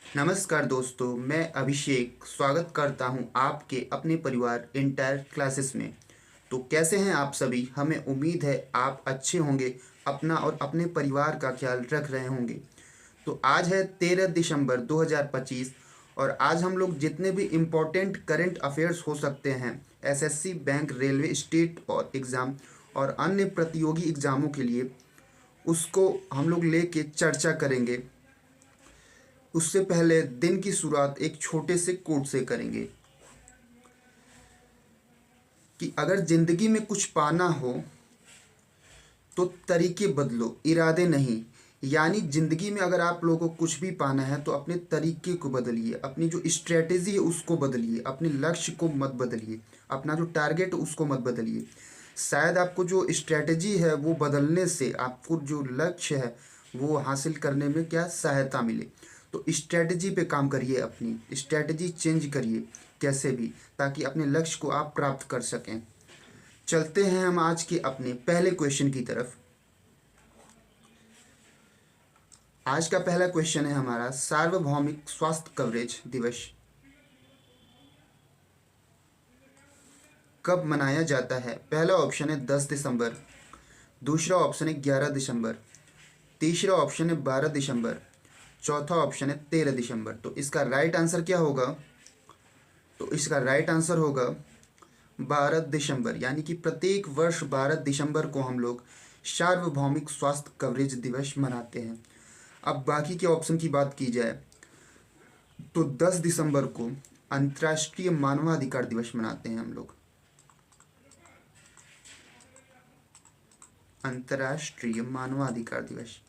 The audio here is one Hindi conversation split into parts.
नमस्कार दोस्तों, मैं अभिषेक स्वागत करता हूं आपके अपने परिवार इंटायर क्लासेस में। तो कैसे हैं आप सभी? हमें उम्मीद है आप अच्छे होंगे, अपना और अपने परिवार का ख्याल रख रहे होंगे। तो आज है 13 दिसंबर 2025 और आज हम लोग जितने भी इम्पोर्टेंट करंट अफेयर्स हो सकते हैं एसएससी, बैंक, रेलवे, स्टेट और एग्ज़ाम और अन्य प्रतियोगी एग्ज़ामों के लिए, उसको हम लोग लेके चर्चा करेंगे। उससे पहले दिन की शुरुआत एक छोटे से कोट से करेंगे कि अगर ज़िंदगी में कुछ पाना हो तो तरीके बदलो, इरादे नहीं। यानी ज़िंदगी में अगर आप लोगों को कुछ भी पाना है तो अपने तरीके को बदलिए, अपनी जो स्ट्रेटेजी है उसको बदलिए, अपने लक्ष्य को मत बदलिए, अपना जो टारगेट है उसको मत बदलिए। शायद आपको जो स्ट्रेटेजी है वो बदलने से आपको जो लक्ष्य है वो हासिल करने में क्या सहायता मिले। तो स्ट्रेटजी पे काम करिए, अपनी स्ट्रेटजी चेंज करिए कैसे भी, ताकि अपने लक्ष्य को आप प्राप्त कर सकें। चलते हैं हम आज के अपने पहले क्वेश्चन की तरफ। आज का पहला क्वेश्चन है हमारा, सार्वभौमिक स्वास्थ्य कवरेज दिवस कब मनाया जाता है? पहला ऑप्शन है 10 दिसंबर, दूसरा ऑप्शन है 11 दिसंबर, तीसरा ऑप्शन है 12 दिसंबर, चौथा ऑप्शन है 13 दिसंबर। तो इसका राइट आंसर क्या होगा? तो इसका राइट आंसर होगा 12 दिसंबर। यानी कि प्रत्येक वर्ष 12 दिसंबर को हम लोग सार्वभौमिक स्वास्थ्य कवरेज दिवस मनाते हैं। अब बाकी के ऑप्शन की बात की जाए तो 10 दिसंबर को अंतर्राष्ट्रीय मानवाधिकार दिवस मनाते हैं हम लोग। अंतर्राष्ट्रीय मानवाधिकार दिवस।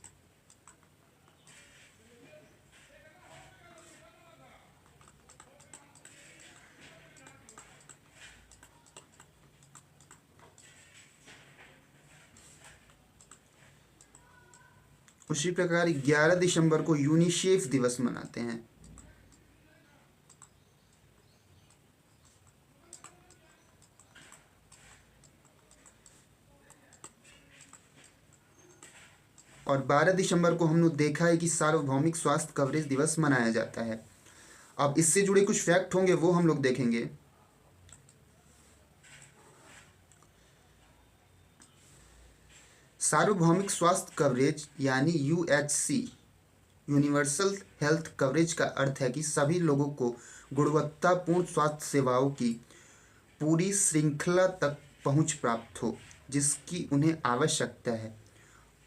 उसी प्रकार 11 दिसंबर को यूनिसेफ दिवस मनाते हैं। और 12 दिसंबर को हम लोग देखा है कि सार्वभौमिक स्वास्थ्य कवरेज दिवस मनाया जाता है। अब इससे जुड़े कुछ फैक्ट होंगे वो हम लोग देखेंगे। सार्वभौमिक स्वास्थ्य कवरेज यानी यूएचसी, यूनिवर्सल हेल्थ कवरेज का अर्थ है कि सभी लोगों को गुणवत्तापूर्ण स्वास्थ्य सेवाओं की पूरी श्रृंखला तक पहुंच प्राप्त हो जिसकी उन्हें आवश्यकता है,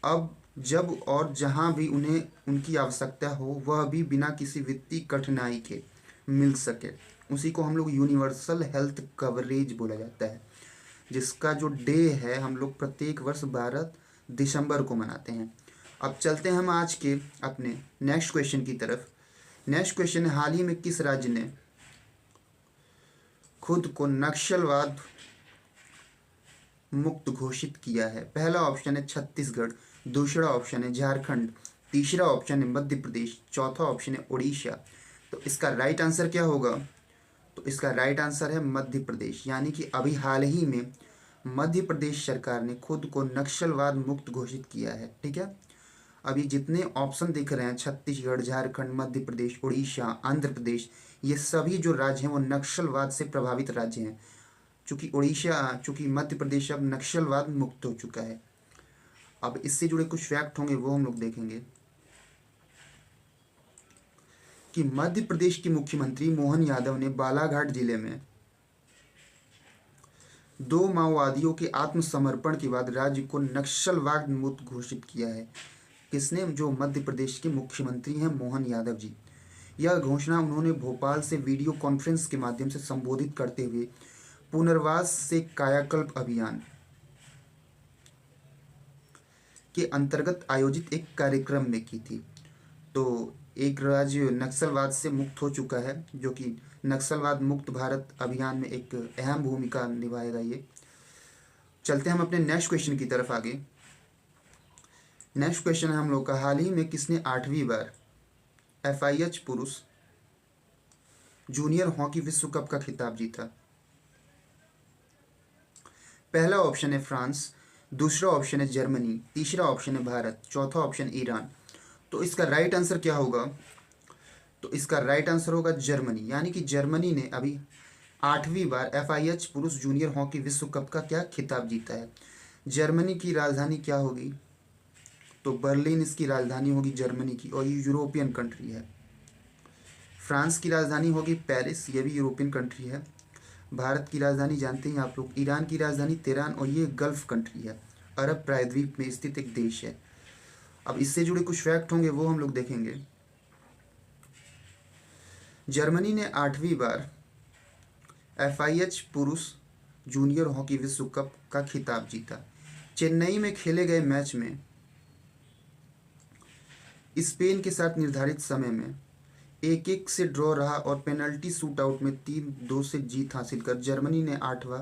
अब जब और जहां भी उन्हें उनकी आवश्यकता हो, वह भी बिना किसी वित्तीय कठिनाई के मिल सके। उसी को हम लोग यूनिवर्सल हेल्थ कवरेज बोला जाता है, जिसका जो डे है हम लोग प्रत्येक वर्ष 12 दिसंबर को मनाते हैं। अब चलते हैं हम आज के अपने नेक्स्ट क्वेश्चन की तरफ। नेक्स्ट क्वेश्चन है, हाल ही में किस राज्य ने खुद को नक्सलवाद मुक्त घोषित किया है? पहला ऑप्शन है छत्तीसगढ़, दूसरा ऑप्शन है झारखंड, तीसरा ऑप्शन है मध्य प्रदेश, चौथा ऑप्शन है उड़ीसा। तो इसका राइट आंसर क्या होगा? तो इसका राइट आंसर है मध्य प्रदेश। यानी कि अभी हाल ही में मध्य प्रदेश सरकार ने खुद को नक्सलवाद मुक्त घोषित किया है। ठीक है, अभी जितने ऑप्शन दिख रहे हैं, छत्तीसगढ़, झारखंड, मध्य प्रदेश, उड़ीसा, आंध्र प्रदेश, ये सभी जो राज्य हैं वो नक्सलवाद से प्रभावित राज्य हैं। चूँकि मध्य प्रदेश अब नक्सलवाद मुक्त हो चुका है। अब इससे जुड़े कुछ फैक्ट होंगे वो हम लोग देखेंगे कि मध्य प्रदेश के मुख्यमंत्री मोहन यादव ने बालाघाट जिले में 2 माओवादियों के आत्मसमर्पण के बाद राज्य को नक्सलवाद मुक्त घोषित किया है। किसने? जो मध्य प्रदेश के मुख्यमंत्री हैं मोहन यादव जी। यह घोषणा उन्होंने भोपाल से वीडियो कॉन्फ्रेंस के माध्यम से संबोधित करते हुए पुनर्वास से कायाकल्प अभियान के अंतर्गत आयोजित एक कार्यक्रम में की थी। तो एक राज्य नक्सलवाद से मुक्त हो चुका है, जो कि नक्सलवाद मुक्त भारत अभियान में एक अहम भूमिका निभाएगा ये। चलते हैं हम अपने नेक्स्ट क्वेश्चन की तरफ आगे। नेक्स्ट क्वेश्चन है हम लोग का, हाल ही में किसने 8वीं बार FIH पुरुष जूनियर हॉकी विश्व कप का खिताब जीता? पहला ऑप्शन है फ्रांस, दूसरा ऑप्शन है जर्मनी, तीसरा ऑप्शन है भारत, चौथा ऑप्शन ईरान। तो इसका राइट आंसर क्या होगा? तो इसका राइट आंसर होगा जर्मनी, यानी कि जर्मनी ने अभी 8वीं बार FIH पुरुष जूनियर हॉकी विश्व कप का क्या खिताब जीता है। जर्मनी की राजधानी क्या होगी, तो बर्लिन इसकी राजधानी होगी जर्मनी की, और ये यूरोपियन कंट्री है। फ्रांस की राजधानी होगी पेरिस, ये भी यूरोपियन कंट्री है। भारत की राजधानी जानते हैं आप लोग, ईरान की राजधानी तेहरान, और ये गल्फ कंट्री है, अरब प्रायद्वीप में स्थित एक देश है। अब इससे जुड़े कुछ फैक्ट होंगे वो हम लोग देखेंगे। जर्मनी ने 8वीं बार FIH पुरुष जूनियर हॉकी विश्व कप का खिताब जीता। चेन्नई में खेले गए मैच में स्पेन के साथ निर्धारित समय में 1-1 से ड्रॉ रहा और पेनल्टी शूटआउट में 3-2 से जीत हासिल कर जर्मनी ने 8वां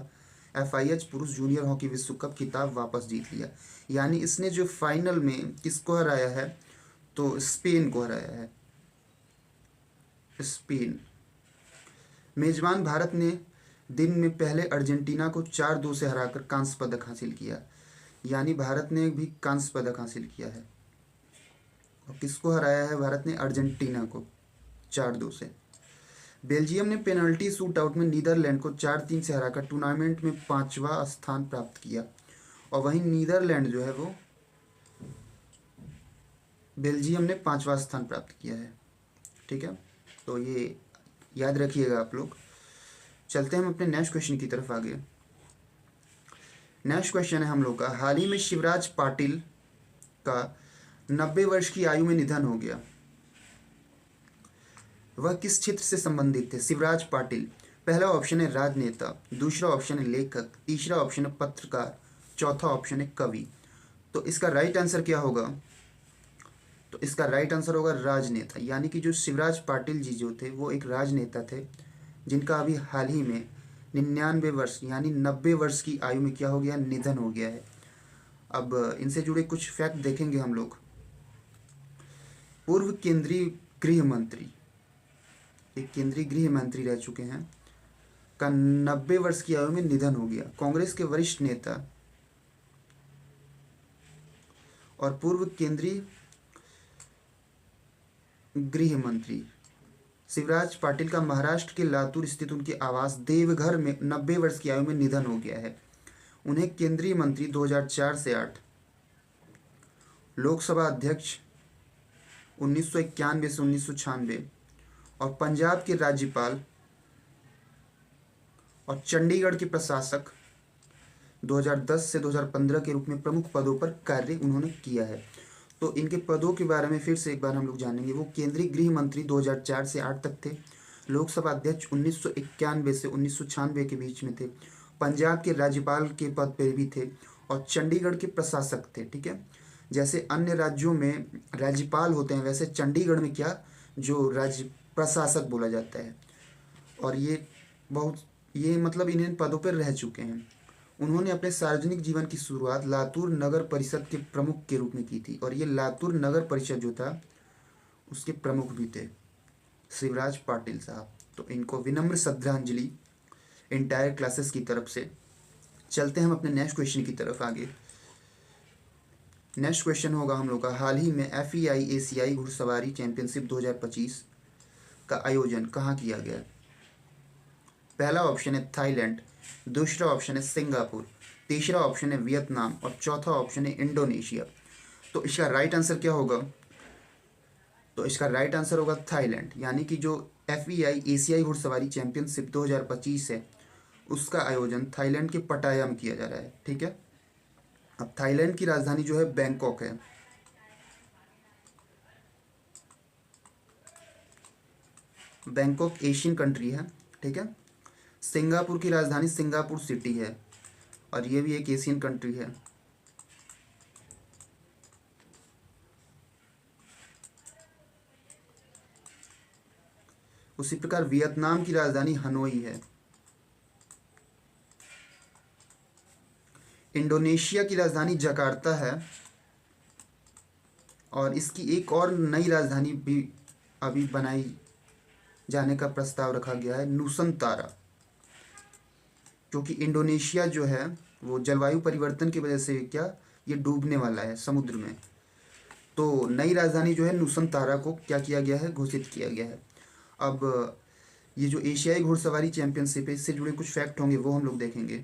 FIH पुरुष जूनियर हॉकी विश्व कप खिताब वापस जीत लिया। यानी इसने जो फाइनल में किसको हराया है, तो स्पेन को हराया है। स्पेन। मेजबान भारत ने दिन में पहले अर्जेंटीना को 4-2 से हराकर कांस्य पदक हासिल किया। यानी भारत ने भी कांस्य पदक हासिल किया है। और किसको हराया है भारत ने, अर्जेंटीना को 4-2 से। बेल्जियम ने पेनल्टी शूटआउट में नीदरलैंड को 4-3 से हराकर टूर्नामेंट में 5वां स्थान प्राप्त किया। और वहीं नीदरलैंड जो है वो बेल्जियम ने 5वां स्थान प्राप्त किया है। ठीक है, तो ये याद रखिएगा आप लोग। चलते हैं हम अपने नेक्स्ट क्वेश्चन की तरफ आगे। नेक्स्ट क्वेश्चन है हम लोग का, हाल ही में शिवराज पाटिल का 90 वर्ष की आयु में निधन हो गया। वह किस क्षेत्र से संबंधित थे? शिवराज पाटिल। पहला ऑप्शन है राजनेता, दूसरा ऑप्शन है लेखक, तीसरा ऑप्शन है पत्रकार, चौथा ऑप्शन है कवि। तो इसका राइट आंसर क्या होगा, तो इसका राइट आंसर होगा राजनेता। यानी कि जो शिवराज पाटिल जी जो थे वो एक राजनेता थे जिनका अभी हाल ही में 99 वर्ष यानी 90 वर्ष की आयु में क्या हो गया, निधन हो गया है। अब इनसे जुड़े कुछ फैक्ट देखेंगे हम लोग। पूर्व केंद्रीय गृह मंत्री, एक केंद्रीय गृह मंत्री रह चुके हैं, का 90 वर्ष की आयु में निधन हो गया। कांग्रेस के वरिष्ठ नेता और पूर्व केंद्रीय गृह मंत्री शिवराज पाटिल का महाराष्ट्र के लातूर स्थित उनके आवास देवघर में 90 वर्ष की आयु में निधन हो गया है। उन्हें केंद्रीय मंत्री 2004 से 8, लोकसभा अध्यक्ष 1991 से 1996 और पंजाब के राज्यपाल और चंडीगढ़ के प्रशासक 2010 से 2015 के रूप में प्रमुख पदों पर कार्य उन्होंने किया है। तो इनके पदों के बारे में फिर से एक बार हम लोग जानेंगे। वो केंद्रीय गृह मंत्री 2004 से 8 तक थे, लोकसभा अध्यक्ष 1991 से 1996 के बीच में थे, पंजाब के राज्यपाल के पद पर भी थे और चंडीगढ़ के प्रशासक थे। ठीक है, जैसे अन्य राज्यों में राज्यपाल होते हैं वैसे चंडीगढ़ में क्या, जो राज्य प्रशासक बोला जाता है। और ये मतलब इन पदों पर रह चुके हैं। उन्होंने अपने सार्वजनिक जीवन की शुरुआत लातूर नगर परिषद के प्रमुख के रूप में की थी और ये लातूर नगर परिषद जो था उसके प्रमुख भी थे शिवराज पाटिल साहब। तो इनको विनम्र श्रद्धांजलि एंटायर क्लासेस की तरफ से। चलते हैं हम अपने नेक्स्ट क्वेश्चन की तरफ आगे। नेक्स्ट क्वेश्चन होगा हम लोग का, हाल ही में FEI एशियाई घुड़सवारी चैंपियनशिप 2025 का आयोजन कहाँ किया गया? पहला ऑप्शन है थाईलैंड, दूसरा ऑप्शन है सिंगापुर, तीसरा ऑप्शन है वियतनाम और चौथा ऑप्शन है इंडोनेशिया। तो इसका राइट आंसर क्या होगा, तो इसका राइट आंसर होगा थाईलैंड। यानी कि जो FEI एशियाई घुड़सवारी चैंपियनशिप 2025 है उसका आयोजन थाईलैंड के पटाया में किया जा रहा है। ठीक है, अब थाईलैंड की राजधानी जो है बैंकॉक है। बैंकॉक एशियन कंट्री है। ठीक है, सिंगापुर की राजधानी सिंगापुर सिटी है और ये भी एक एशियन कंट्री है। उसी प्रकार वियतनाम की राजधानी हनोई है। इंडोनेशिया की राजधानी जकार्ता है और इसकी एक और नई राजधानी भी अभी बनाई जाने का प्रस्ताव रखा गया है, नुसंतारा, क्योंकि इंडोनेशिया जो है वो जलवायु परिवर्तन की वजह से क्या ये डूबने वाला है समुद्र में। तो नई राजधानी जो है नुसंतारा को क्या किया गया है, घोषित किया गया है। अब ये जो एशियाई घुड़सवारी चैंपियनशिप है, इससे जुड़े कुछ फैक्ट होंगे वो हम लोग देखेंगे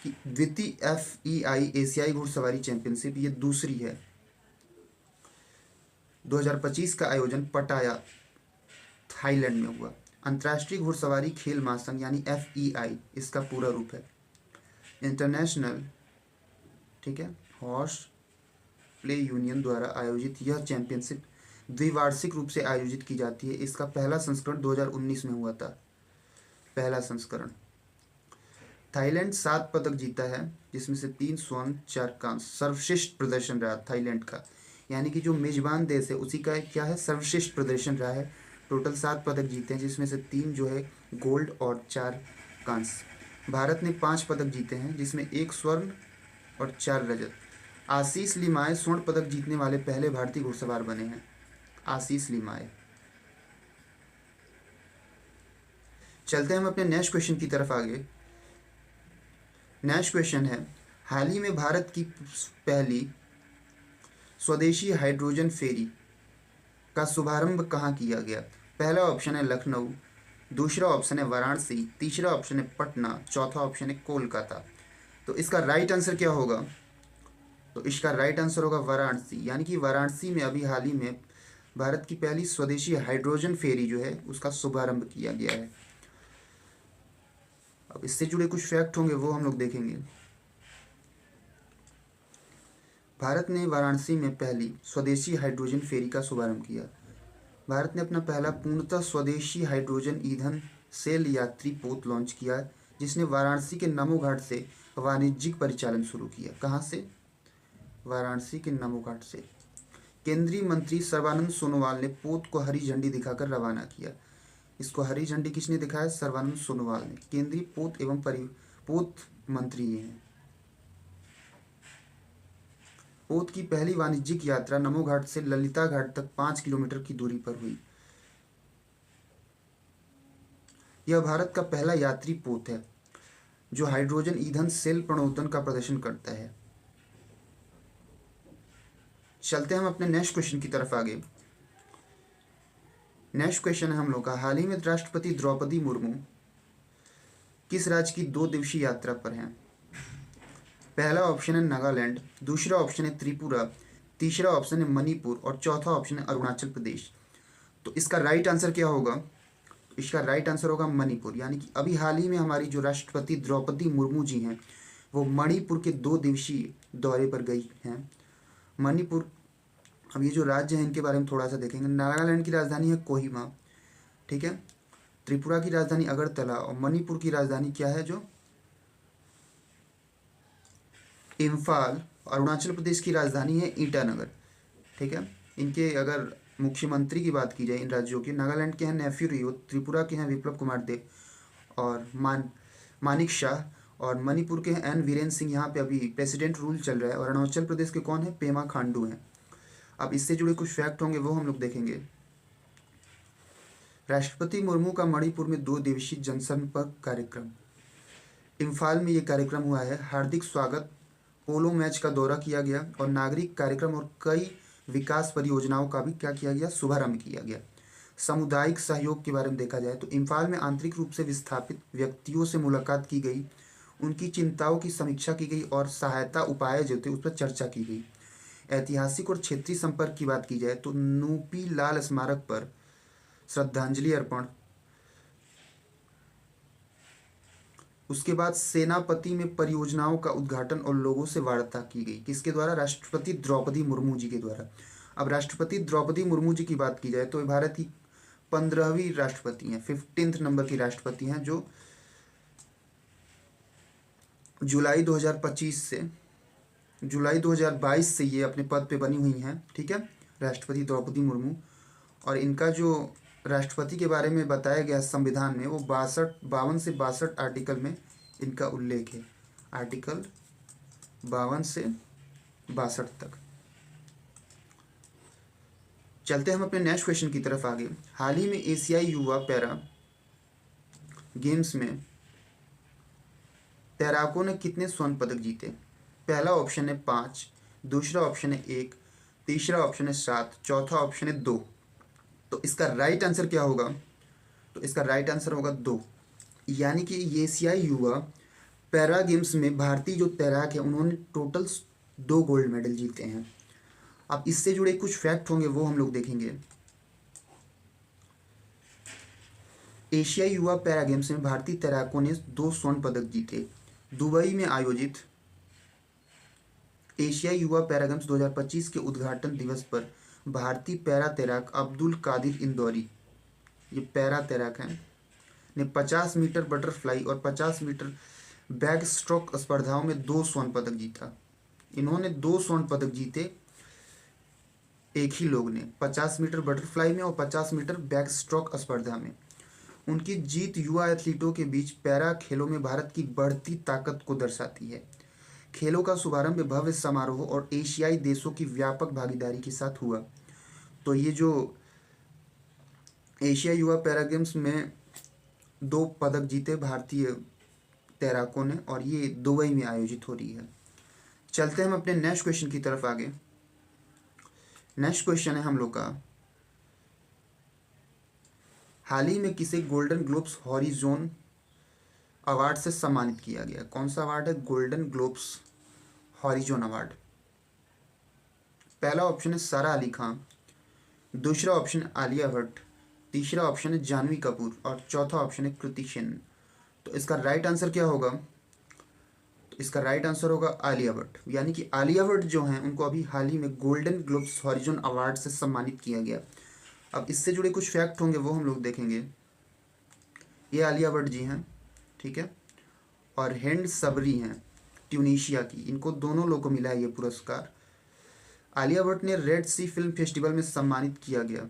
कि द्वितीय FEI एशियाई घुड़सवारी चैंपियनशिप ये दूसरी है। 2025 का आयोजन पटाया थाईलैंड में हुआ। अंतर्राष्ट्रीय घुड़सवारी खेल महासंघ यानी FEI इसका पूरा रूप है। इंटरनेशनल, ठीक है, हॉर्स प्ले यूनियन द्वारा आयोजित यह चैंपियनशिप द्विवार्षिक रूप से आयोजित की जाती है। इसका पहला संस्करण 2019 में हुआ था, पहला संस्करण। थाईलैंड 7 पदक जीता है, जिसमें से 3 स्वर्ण 4 कांस्य। सर्वश्रेष्ठ प्रदर्शन रहा थाईलैंड का, यानी कि जो मेजबान देश है उसी का क्या है, सर्वश्रेष्ठ प्रदर्शन रहा है। टोटल 7 पदक जीते हैं, जिसमें से 3 जो है गोल्ड और 4 कांस्य। भारत ने 5 पदक जीते हैं, जिसमें 1 स्वर्ण और 4 रजत। आशीष लिमाय स्वर्ण पदक जीतने वाले पहले भारतीय घुड़सवार बने हैं, आशीष लिमाय। चलते हैं हम अपने नेक्स्ट क्वेश्चन की तरफ आगे। नेक्स्ट क्वेश्चन है, हाल ही में भारत की पहली स्वदेशी हाइड्रोजन फेरी का शुभारंभ कहाँ किया गया? पहला ऑप्शन है लखनऊ, दूसरा ऑप्शन है वाराणसी, तीसरा ऑप्शन है पटना, चौथा ऑप्शन है कोलकाता। तो इसका राइट आंसर क्या होगा? तो इसका राइट आंसर होगा वाराणसी, यानी कि वाराणसी में अभी हाल ही में भारत की पहली स्वदेशी हाइड्रोजन फेरी जो है उसका शुभारंभ किया गया है। अब इससे जुड़े कुछ फैक्ट होंगे वो हम लोग देखेंगे। भारत ने वाराणसी में पहली स्वदेशी हाइड्रोजन फेरी का शुभारंभ किया। भारत ने अपना पहला पूर्णतः स्वदेशी हाइड्रोजन ईंधन सेल यात्री पोत लॉन्च किया, जिसने वाराणसी के नमो घाट से वाणिज्यिक परिचालन शुरू किया। कहाँ से? वाराणसी के नमो घाट से। केंद्रीय मंत्री सर्बानंद सोनोवाल ने पोत को हरी झंडी दिखाकर रवाना किया। इसको हरी झंडी किसने दिखाया? सर्बानंद सोनोवाल ने। केंद्रीय पोत एवं पोत मंत्री ये हैं। पोत की पहली वाणिज्यिक यात्रा नमो घाट से ललिता घाट तक 5 किलोमीटर की दूरी पर हुई। यह भारत का पहला यात्री पोत है जो हाइड्रोजन ईंधन सेल प्रणोदन का प्रदर्शन करता है। चलते हैं हम अपने नेक्स्ट क्वेश्चन की तरफ आगे। नेक्स्ट क्वेश्चन है हम लोग का, हाल ही में राष्ट्रपति द्रौपदी मुर्मू किस राज्य की 2 दिवसीय यात्रा पर हैं? पहला ऑप्शन है नागालैंड, दूसरा ऑप्शन है त्रिपुरा, तीसरा ऑप्शन है मणिपुर और चौथा ऑप्शन है अरुणाचल प्रदेश। तो इसका राइट आंसर क्या होगा? इसका राइट आंसर होगा मणिपुर, यानी कि अभी हाल ही में हमारी जो राष्ट्रपति द्रौपदी मुर्मू जी हैं वो मणिपुर के 2 दिवसीय दौरे पर गई हैं। मणिपुर, अब ये जो राज्य हैं इनके बारे में थोड़ा सा देखेंगे। नागालैंड की राजधानी है कोहिमा, ठीक है। त्रिपुरा की राजधानी अगरतला और मणिपुर की राजधानी क्या है जो इम्फाल। अरुणाचल प्रदेश की राजधानी है ईटानगर, ठीक है। इनके अगर मुख्यमंत्री की बात की जाए इन राज्यों की, नागालैंड के हैं नेफ्यू रियो, त्रिपुरा के हैं विप्लव कुमार देव और मानिक शाह, और मणिपुर के हैं एन वीरेन सिंह। यहाँ पे अभी प्रेसिडेंट रूल चल रहा है। और अरुणाचल प्रदेश के कौन है? पेमा खांडू हैं। अब इससे जुड़े कुछ फैक्ट होंगे वो हम लोग देखेंगे। राष्ट्रपति मुर्मू का मणिपुर में 2 दिवसीय जनसंपर्क कार्यक्रम। इम्फाल में ये कार्यक्रम हुआ है। हार्दिक स्वागत, पोलो मैच का दौरा किया गया और नागरिक कार्यक्रम और कई विकास परियोजनाओं का भी क्या किया गया? शुभारंभ किया गया। सामुदायिक सहयोग के बारे में देखा जाए तो इम्फाल में आंतरिक रूप से विस्थापित व्यक्तियों से मुलाकात की गई, उनकी चिंताओं की समीक्षा की गई और सहायता उपाय जो थे उस पर चर्चा की गई। ऐतिहासिक और क्षेत्रीय संपर्क की बात की जाए तो नूपी लाल स्मारक पर श्रद्धांजलि अर्पण, उसके बाद सेनापति में परियोजनाओं का उद्घाटन और लोगों से वार्ता की गई। किसके द्वारा? राष्ट्रपति द्रौपदी मुर्मू जी के द्वारा। अब राष्ट्रपति द्रौपदी मुर्मू जी की बात की जाए तो भारत की 15वीं राष्ट्रपति हैं, 15th नंबर की राष्ट्रपति हैं, जो जुलाई 2022 से ये अपने पद पे बनी हुई हैं, ठीक है, राष्ट्रपति द्रौपदी मुर्मू। और इनका जो राष्ट्रपति के बारे में बताया गया संविधान में वो 52 से 62 आर्टिकल में इनका उल्लेख है। आर्टिकल 52 से 62 तक। चलते हम अपने नेक्स्ट क्वेश्चन की तरफ आगे। हाल ही में एशियाई युवा पैरा गेम्स में तैराकों ने कितने स्वर्ण पदक जीते? पहला ऑप्शन है 5, दूसरा ऑप्शन है 1, तीसरा ऑप्शन है 7, चौथा ऑप्शन है 2। तो तो इसका राइट आंसर क्या होगा? तो इसका राइट आंसर होगा 2। यानी कि एशियाई युवा पैरा गेम्स में भारतीय जो तैराक है उन्होंने टोटल 2 गोल्ड मेडल जीते हैं। अब इससे जुड़े कुछ फैक्ट होंगे वो हम लोग देखेंगे। एशियाई युवा पैरा गेम्स में भारतीय तैराकों ने 2 स्वर्ण पदक जीते। दुबई में आयोजित एशियाई युवा पैरा गेम्स 2025 के उद्घाटन दिवस पर भारतीय पैरा तैराक अब्दुल कादिर इंदौरी, ये पैरा तैराक हैं, ने 50 मीटर बटरफ्लाई और 50 मीटर बैक स्ट्रोक स्पर्धाओं में 2 स्वर्ण पदक जीता। इन्होंने 2 स्वर्ण पदक जीते एक ही लोग ने, 50 मीटर बटरफ्लाई में और 50 मीटर बैक स्ट्रोक स्पर्धा में। उनकी जीत युवा एथलीटों के बीच पैरा खेलों में भारत की बढ़ती ताकत को दर्शाती है। खेलों का शुभारंभ भव्य समारोह और एशियाई देशों की व्यापक भागीदारी के साथ हुआ। तो ये जो एशिया युवा पैरा गेम्स में 2 पदक जीते भारतीय तैराकों ने और ये दुबई में आयोजित हो रही है। चलते हम अपने नेक्स्ट क्वेश्चन की तरफ आगे। नेक्स्ट क्वेश्चन है हम लोग का, हाल ही में किसे गोल्डन ग्लोब्स हॉरिजॉन अवार्ड से सम्मानित किया गया? कौन सा अवार्ड है? Golden Globes horizon award. पहला ऑप्शन है सारा अली खान, दूसरा ऑप्शन है आलिया भट्ट, तीसरा ऑप्शन है जानवी कपूर और चौथा ऑप्शन है कृति सेन। तो इसका राइट आंसर क्या होगा? तो इसका राइट आंसर होगा आलिया भट्ट। यानी कि आलिया भट्ट जो हैं उनको अभी हाल ही में गोल्डन ग्लोब्स हॉरिजॉन अवार्ड से सम्मानित किया गया। अब इससे जुड़े कुछ फैक्ट होंगे वो हम लोग देखेंगे। ये आलिया भट्ट जी हैं, ठीक है, और हिंद सबरी हैं ट्यूनीशिया की। इनको दोनों लोगों को मिला है ये पुरस्कार। आलिया भट्ट ने रेड सी फिल्म फेस्टिवल में सम्मानित किया गया।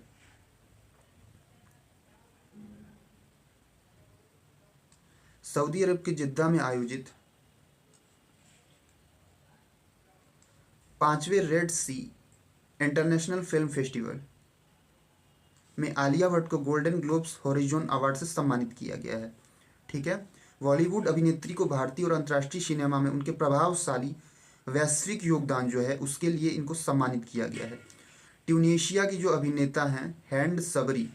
सऊदी अरब के जिद्दा में आयोजित 5वें रेड सी इंटरनेशनल फिल्म फेस्टिवल में आलिया भट्ट को गोल्डन ग्लोब्स हॉरिजॉन अवार्ड से सम्मानित किया गया है, ठीक है। बॉलीवुड अभिनेत्री को भारतीय और अंतर्राष्ट्रीय सिनेमा में उनके प्रभावशाली वैश्विक योगदान जो है उसके लिए इनको सम्मानित किया गया है। ट्यूनीशिया की जो अभिनेता हैं हिंद सबरी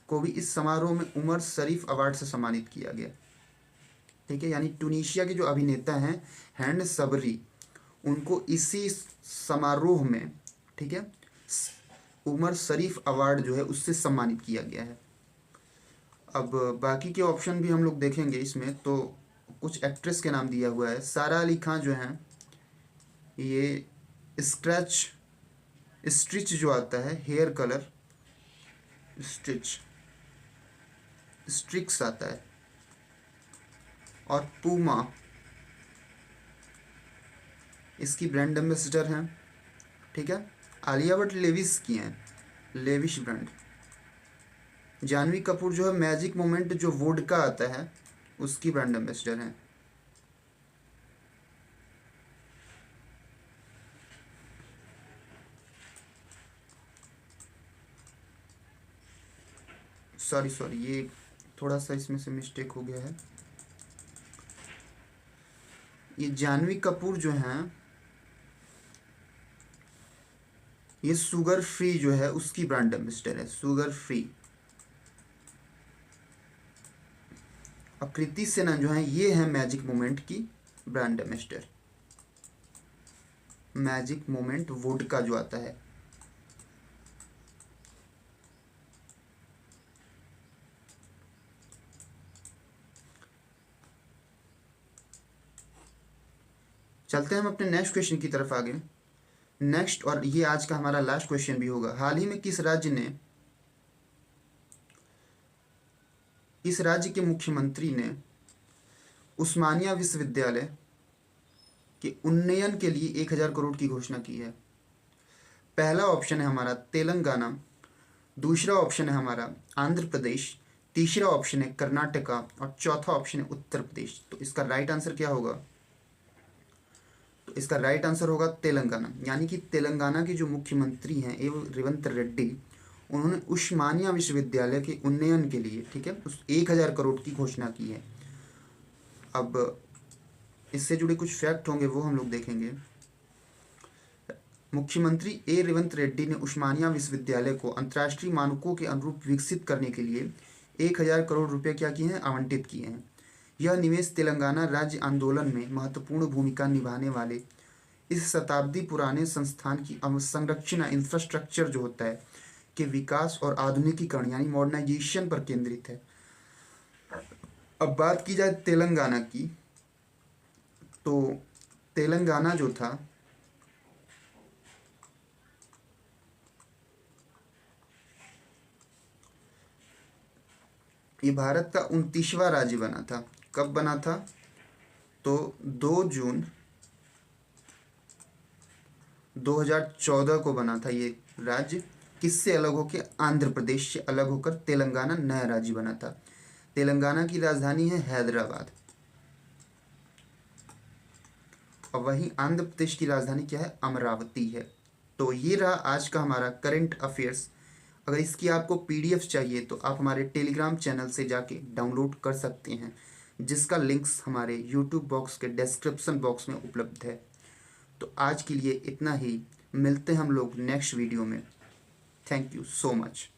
को भी इस समारोह में उमर शरीफ अवार्ड से सम्मानित किया गया, ठीक है। यानी ट्यूनीशिया के जो अभिनेता हैं हिंद सबरी, उनको इसी समारोह में, ठीक है, उमर शरीफ अवार्ड जो है उससे सम्मानित किया गया है। अब बाकी के ऑप्शन भी हम लोग देखेंगे इसमें। तो कुछ एक्ट्रेस के नाम दिया हुआ है। सारा अली खान जो हैं ये स्ट्रिच जो आता है हेयर कलर स्ट्रिक्स आता है, और पूमा इसकी ब्रांड एम्बेसडर हैं, ठीक है। आलिया भट्ट लेविस की हैं, लेविश ब्रांड। जानवी कपूर जो है मैजिक मोमेंट जो वोडका आता है उसकी ब्रांड एम्बेसडर हैं। सॉरी ये थोड़ा सा इसमें से मिस्टेक हो गया है। ये जानवी कपूर जो हैं ये शुगर फ्री जो है उसकी ब्रांड एम्बेसडर है, शुगर फ्री। और कृति सेनन जो है ये है मैजिक मोमेंट की brand ambassador, magic moment vodka जो आता है। चलते हैं हम अपने नेक्स्ट क्वेश्चन की तरफ आगे। नेक्स्ट, और ये आज का हमारा लास्ट क्वेश्चन भी होगा, हाल ही में किस राज्य के मुख्यमंत्री ने उस्मानिया विश्वविद्यालय के उन्नयन के लिए 1000 करोड़ की घोषणा की है? पहला ऑप्शन है हमारा तेलंगाना, दूसरा ऑप्शन है हमारा आंध्र प्रदेश, तीसरा ऑप्शन है कर्नाटका और चौथा ऑप्शन है उत्तर प्रदेश। तो इसका राइट आंसर क्या होगा? तो इसका राइट आंसर होगा तेलंगाना। यानी कि तेलंगाना के जो मुख्यमंत्री हैं एवं रेवंत रेड्डी, उन्होंने उस्मानिया विश्वविद्यालय के उन्नयन के लिए, ठीक है, उस 1000 करोड़ की घोषणा की है। अब इससे जुड़े कुछ फैक्ट होंगे वो हम लोग देखेंगे। मुख्यमंत्री ए रेवंत रेड्डी ने उस्मानिया विश्वविद्यालय को अंतर्राष्ट्रीय मानकों के अनुरूप विकसित करने के लिए 1,000 करोड़ रुपए क्या किए हैं, आवंटित किए हैं। यह निवेश तेलंगाना राज्य आंदोलन में महत्वपूर्ण भूमिका निभाने वाले इस शताब्दी पुराने संस्थान की अवसंरचना इंफ्रास्ट्रक्चर जो होता है के विकास और आधुनिकीकरण यानी मॉडर्नाइजेशन पर केंद्रित है। अब बात की जाए तेलंगाना की, तो तेलंगाना जो था ये भारत का 29वां राज्य बना था। कब बना था? तो 2 जून 2014 को बना था ये राज्य। किससे अलग होकर? आंध्र प्रदेश से अलग होकर तेलंगाना नया राज्य बना था। तेलंगाना की राजधानी है हैदराबाद और वहीं आंध्र प्रदेश की राजधानी क्या है? अमरावती है। तो ये रहा आज का हमारा करंट अफेयर्स। अगर इसकी आपको पीडीएफ चाहिए तो आप हमारे टेलीग्राम चैनल से जाके डाउनलोड कर सकते हैं, जिसका लिंक्स हमारे यूट्यूब बॉक्स के डिस्क्रिप्शन बॉक्स में उपलब्ध है। तो आज के लिए इतना ही, मिलते हैं हम लोग नेक्स्ट वीडियो में। Thank you so much.